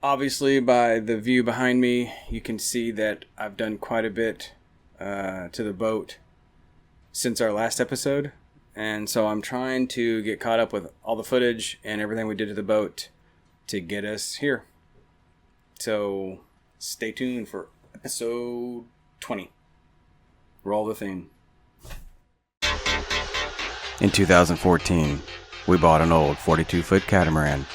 Obviously, by the view behind me, you can see that I've done quite a bit to the boat since our last episode. And so I'm trying to get caught up with all the footage and everything we did to the boat to get us here. So stay tuned for episode 20. Roll the theme. In 2014, we bought an old 42-foot catamaran.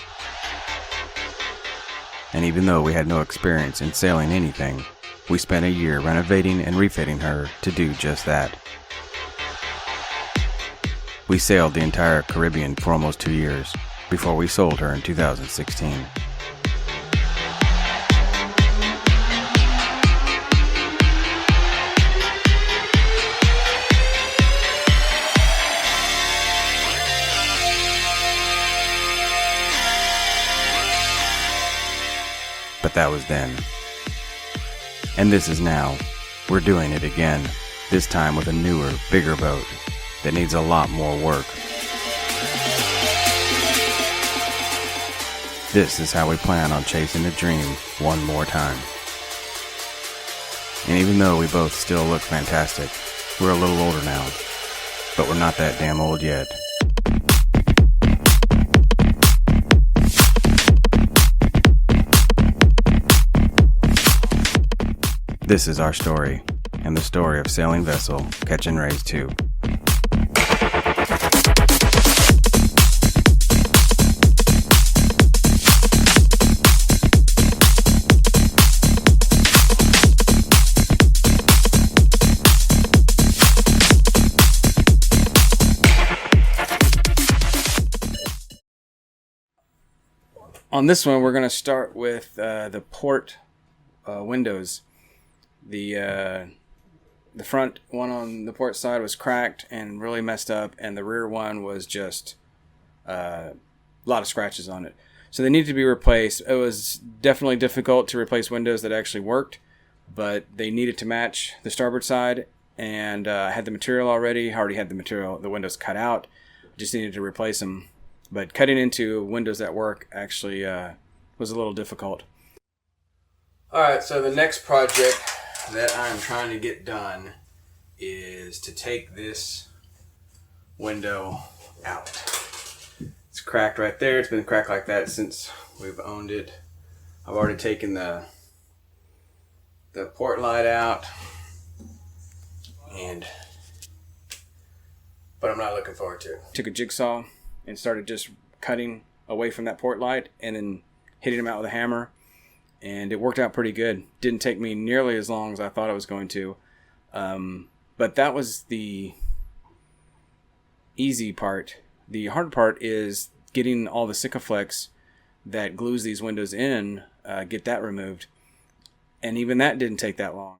And even though we had no experience in sailing anything, we spent a year renovating and refitting her to do just that. We sailed the entire Caribbean for almost 2 years before we sold her in 2016. But that was then. And this is now. We're doing it again, this time with a newer, bigger boat that needs a lot more work. This is how we plan on chasing the dream one more time. And even though we both still look fantastic, we're a little older now, but we're not that damn old yet. This is our story, and the story of sailing vessel Catchin 2. On this one, we're going to start with the port windows. The front one on the port side was cracked and really messed up, and the rear one was just a lot of scratches on it. So they needed to be replaced. It was definitely difficult to replace windows that actually worked, but they needed to match the starboard side, and I had the material already. I already had the windows cut out. Just needed to replace them. But cutting into windows that work actually was a little difficult. Alright, so the next project that I'm trying to get done is to take this window out. It's cracked right there. It's been cracked like that since we've owned it. I've already taken the port light out, but I'm not looking forward to it. Took a jigsaw and started just cutting away from that port light and then hitting them out with a hammer. And it worked out pretty good. Didn't take me nearly as long as I thought it was going to. But that was the easy part. The hard part is getting all the Sikaflex that glues these windows in, get that removed. And even that didn't take that long.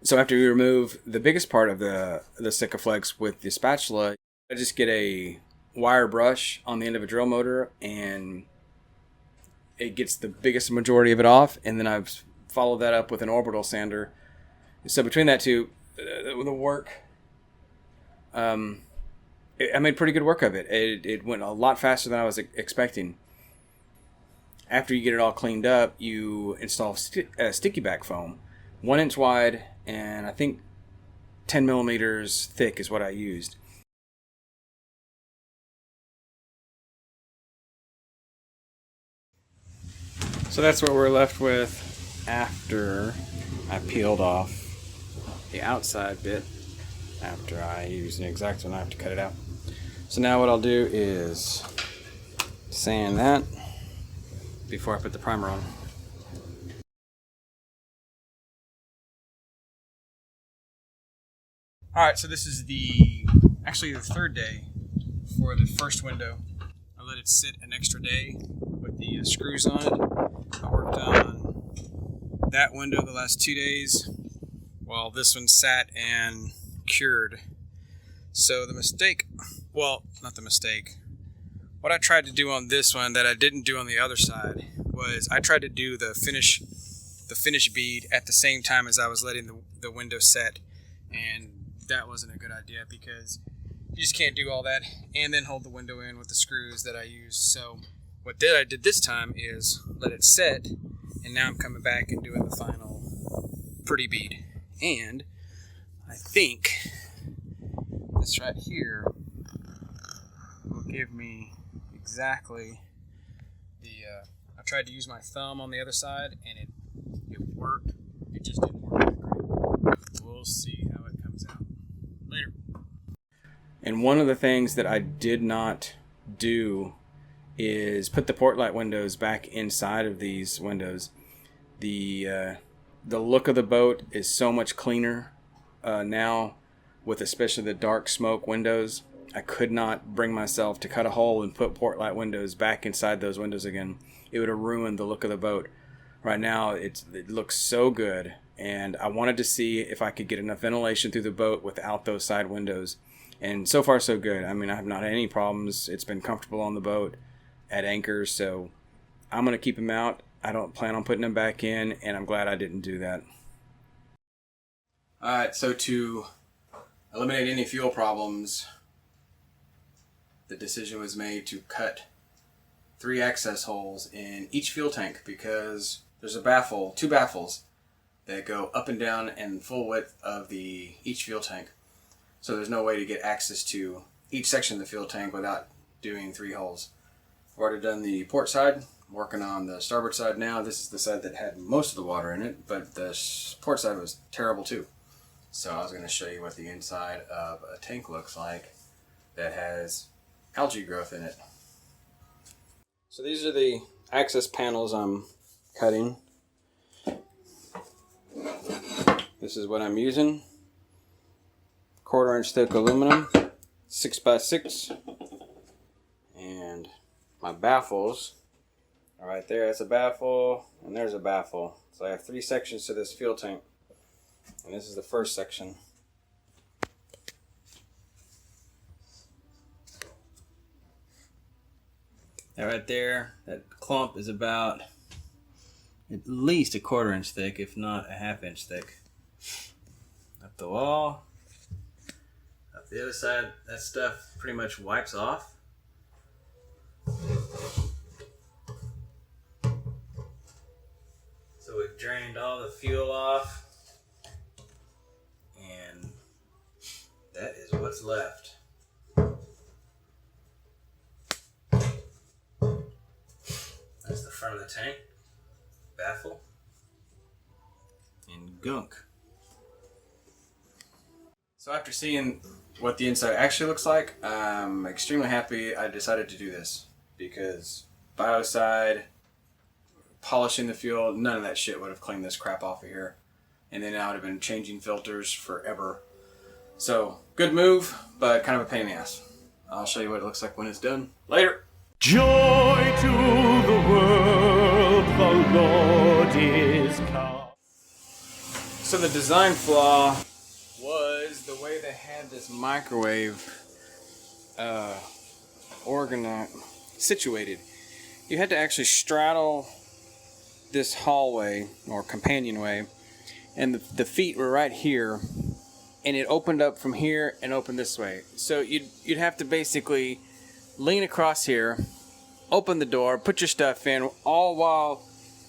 So after you remove the biggest part of the Sikaflex with the spatula, I just get a wire brush on the end of a drill motor and it gets the biggest majority of it off, and then I've followed that up with an orbital sander. So between that two, the work, I made pretty good work of it. It went a lot faster than I was expecting. After you get it all cleaned up, you install sticky back foam, 1 inch wide, and I think 10 millimeters thick is what I used. So that's what we're left with after I peeled off the outside bit, after I used an X-Acto knife to cut it out. So now what I'll do is sand that before I put the primer on. Alright, so this is actually the third day for the first window. I let it sit an extra day with the screws on it. I worked on that window the last 2 days while this one sat and cured. So the mistake, well, not the mistake, what I tried to do on this one that I didn't do on the other side was I tried to do the finish bead at the same time as I was letting the window set, and that wasn't a good idea because you just can't do all that and then hold the window in with the screws that I used. So what I did this time is let it set, and now I'm coming back and doing the final pretty bead. And I think this right here will give me exactly the, I tried to use my thumb on the other side, and it worked. It just didn't work that great. We'll see how it comes out later. And one of the things that I did not do is put the port light windows back inside of these windows. The look of the boat is so much cleaner now, with especially the dark smoke windows. I could not bring myself to cut a hole and put port light windows back inside those windows again. It would have ruined the look of the boat. Right now, it looks so good, and I wanted to see if I could get enough ventilation through the boat without those side windows. And so far, so good. I mean, I have not had any problems. It's been comfortable on the boat at anchor, so I'm going to keep them out. I don't plan on putting them back in, and I'm glad I didn't do that. Alright, so to eliminate any fuel problems, the decision was made to cut 3 access holes in each fuel tank, because there's two baffles that go up and down in full width of each fuel tank. So there's no way to get access to each section of the fuel tank without doing 3 holes. I've already done the port side. I'm working on the starboard side now. This is the side that had most of the water in it, but the port side was terrible too. So I was going to show you what the inside of a tank looks like that has algae growth in it. So these are the access panels I'm cutting. This is what I'm using. 1/4 inch thick aluminum, 6x6, and my baffles are right there. That's a baffle, and there's a baffle. So I have 3 sections to this fuel tank, and this is the first section. That right there, that clump is about at least 1/4 inch thick, if not a 1/2 inch thick. Up the wall. Up the other side, that stuff pretty much wipes off. So we've drained all the fuel off, and that is what's left. That's the front of the tank, baffle, and gunk. So after seeing what the inside actually looks like, I'm extremely happy I decided to do this, because biocide, polishing the fuel, none of that shit would have cleaned this crap off of here. And then I would have been changing filters forever. So, good move, but kind of a pain in the ass. I'll show you what it looks like when it's done. Later! Joy to the world, the Lord is come. So the design flaw was the way they had this microwave situated. You had to actually straddle this hallway or companionway, and the feet were right here, and it opened up from here and opened this way. So you'd have to basically lean across here, open the door, put your stuff in, all while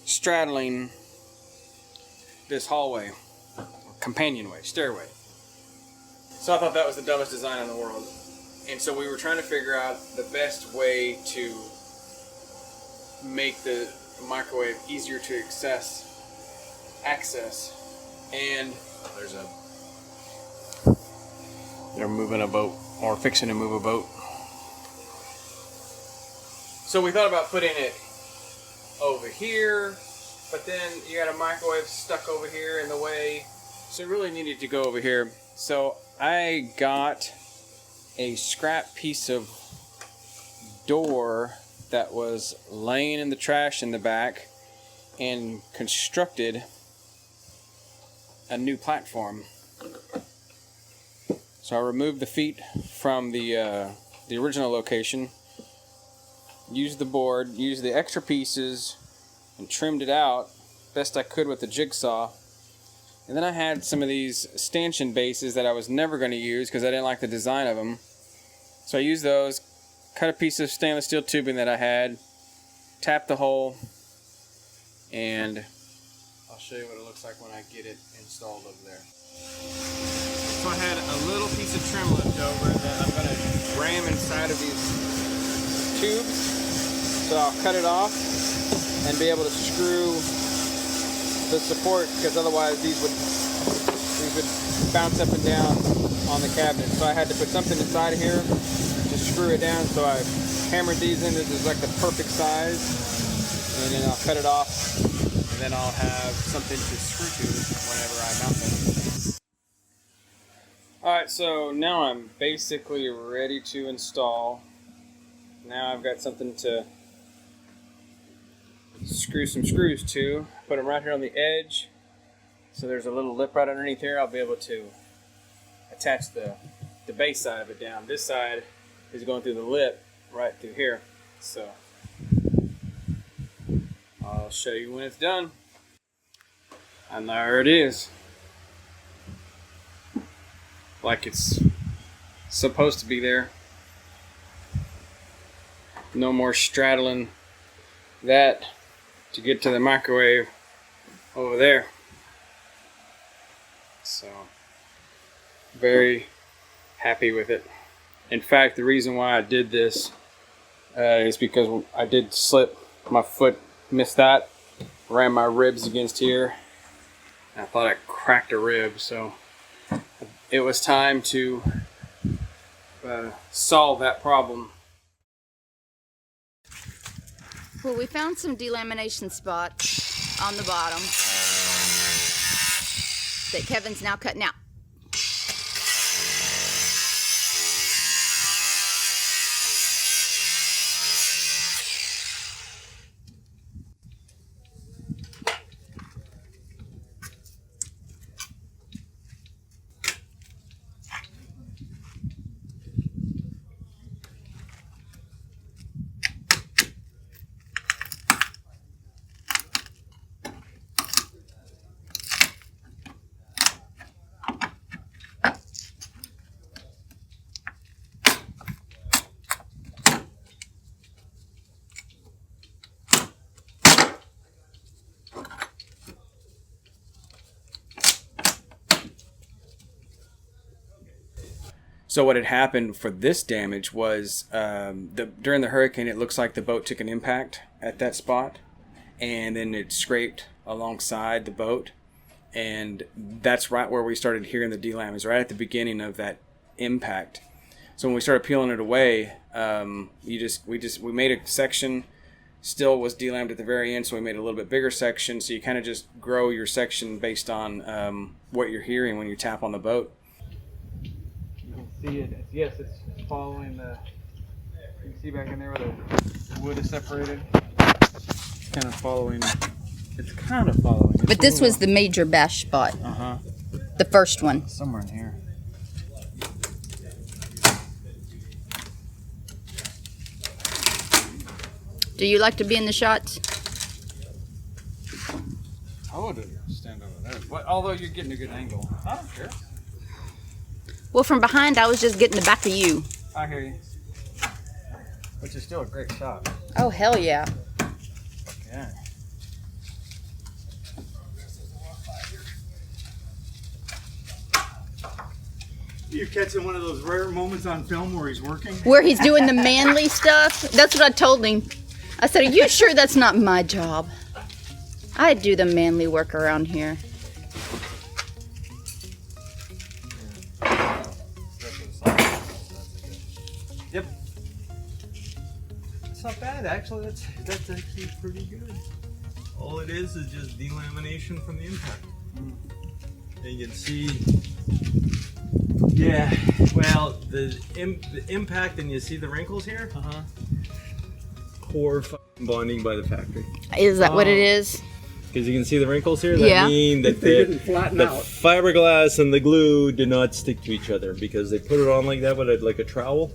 straddling this hallway, companionway, stairway. So I thought that was the dumbest design in the world. And so we were trying to figure out the best way to make the microwave easier to access. And they're moving a boat, or fixing to move a boat. So we thought about putting it over here, but then you got a microwave stuck over here in the way, so it really needed to go over here. So I got a scrap piece of door that was laying in the trash in the back and constructed a new platform. So I removed the feet from the original location, used the board, used the extra pieces, and trimmed it out best I could with the jigsaw. And then I had some of these stanchion bases that I was never going to use because I didn't like the design of them. So I used those, cut a piece of stainless steel tubing that I had, tap the hole, and I'll show you what it looks like when I get it installed over there. So I had a little piece of trim left over that I'm going to ram inside of these tubes. So I'll cut it off and be able to screw the support, because otherwise these would bounce up and down on the cabinet. So I had to put something inside here to screw it down. So I hammered these in. This is like the perfect size. And then I'll cut it off, and then I'll have something to screw to whenever I mount them. Alright, so now I'm basically ready to install. Now I've got something to screw some screws to. Put them right here on the edge. So there's a little lip right underneath here. I'll be able to attach the base side of it down. This side is going through the lip right through here. So I'll show you when it's done. And there it is. Like it's supposed to be there. No more straddling that to get to the microwave over there. So, very happy with it. In fact, the reason why I did this is because I did slip my foot, missed that, ran my ribs against here. I thought I cracked a rib, so it was time to solve that problem. Well, we found some delamination spots on the bottom that Kevin's now cutting out. So what had happened for this damage was during the hurricane, it looks like the boat took an impact at that spot, and then it scraped alongside the boat, and that's right where we started hearing the delam, is right at the beginning of that impact. So when we started peeling it away, we made a section, still was delammed at the very end, so we made a little bit bigger section. So you kind of just grow your section based on what you're hearing when you tap on the boat. See it. Yes, it's following the. You can see back in there where the wood is separated. It's kind of following. But this was the major bash spot. The first one. Somewhere in here. Do you like to be in the shots? I would stand over there. Although you're getting a good angle. I don't care. Well, from behind, I was just getting the back of you. I hear you. Which is still a great shot. Oh, hell yeah. Yeah. You're catching one of those rare moments on film where he's working? Where he's doing the manly stuff. That's what I told him. I said, are you sure that's not my job? I do the manly work around here. Yep. It's not bad, actually. That's actually pretty good. All it is just delamination from the impact. And you can see, yeah, well, the impact, and you see the wrinkles here? Poor bonding by the factory. Is that what it is? Because you can see the wrinkles here? That Yeah. mean that They didn't flatten the out. fiberglass and the glue did not stick to each other because they put it on like that with like a trowel.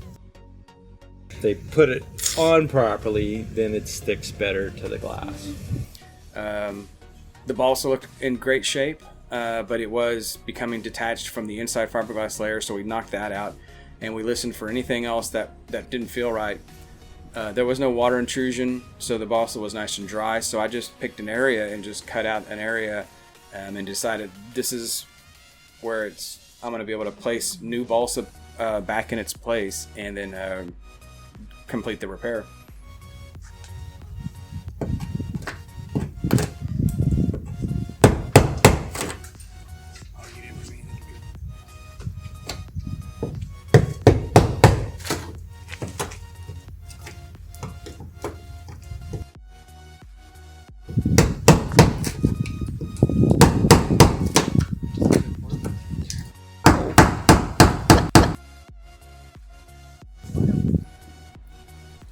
If they put it on properly, then it sticks better to the glass. The balsa looked in great shape, but it was becoming detached from the inside fiberglass layer, so we knocked that out, and we listened for anything else that didn't feel right. There was no water intrusion, so the balsa was nice and dry. So I just picked an area and just cut out an area and decided this is where I'm going to be able to place new balsa back in its place and then complete the repair.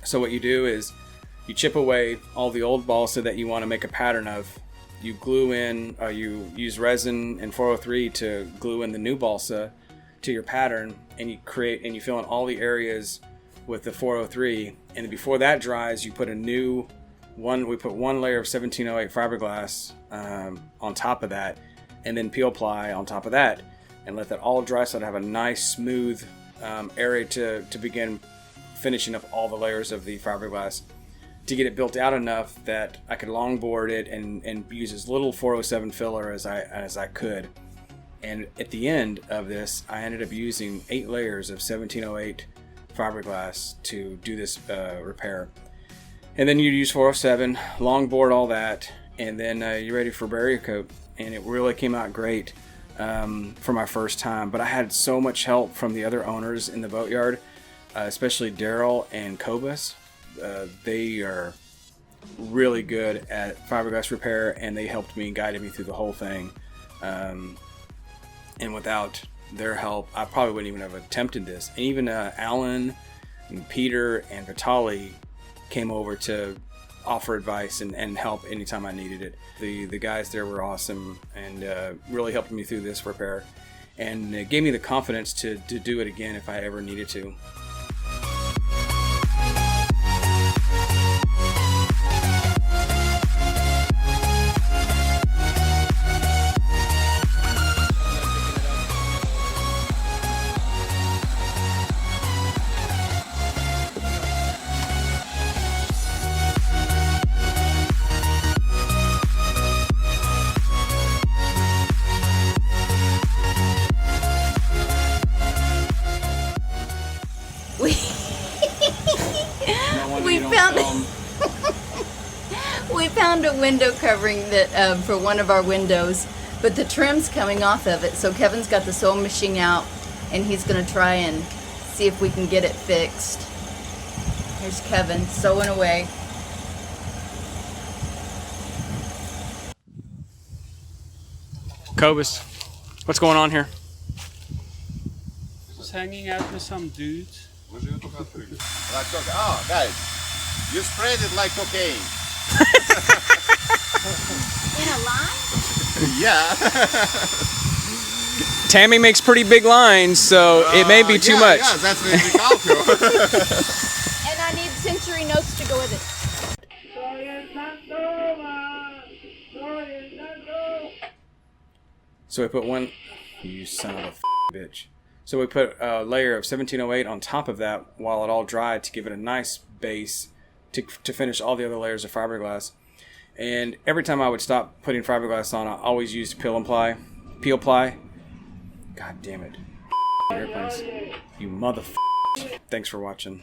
So what you do is you chip away all the old balsa that you want to make a pattern of. You glue in, you use resin and 403 to glue in the new balsa to your pattern, and you fill in all the areas with the 403. And then before that dries, you put we put one layer of 1708 fiberglass on top of that, and then peel ply on top of that, and let that all dry so to have a nice smooth area to begin finishing up all the layers of the fiberglass to get it built out enough that I could longboard it and use as little 407 filler as I could. And at the end of this, I ended up using 8 layers of 1708 fiberglass to do this repair. And then you use 407, longboard all that, and then you're ready for barrier coat. And it really came out great for my first time. But I had so much help from the other owners in the boatyard, especially Daryl and Cobus. They are really good at fiberglass repair, and they helped me and guided me through the whole thing. And without their help, I probably wouldn't even have attempted this. And even Alan and Peter and Vitali came over to offer advice and help anytime I needed it. The guys there were awesome and really helped me through this repair, and it gave me the confidence to do it again if I ever needed to. We found a window covering that for one of our windows, but the trim's coming off of it. So Kevin's got the sewing machine out, and he's gonna try and see if we can get it fixed. Here's Kevin sewing away. Cobus, what's going on here? Just hanging out with some dudes. Like oh, guys, you spread it like cocaine. In a line? Yeah. Tammy makes pretty big lines, so it may be too much. Yeah, that's the calco. And I need century notes to go with it. So we put one. You son of a bitch. So we put a layer of 1708 on top of that while it all dried to give it a nice base to finish all the other layers of fiberglass. And every time I would stop putting fiberglass on, I always used peel ply. God damn it. Airplanes. You motherfucker. Thanks for watching.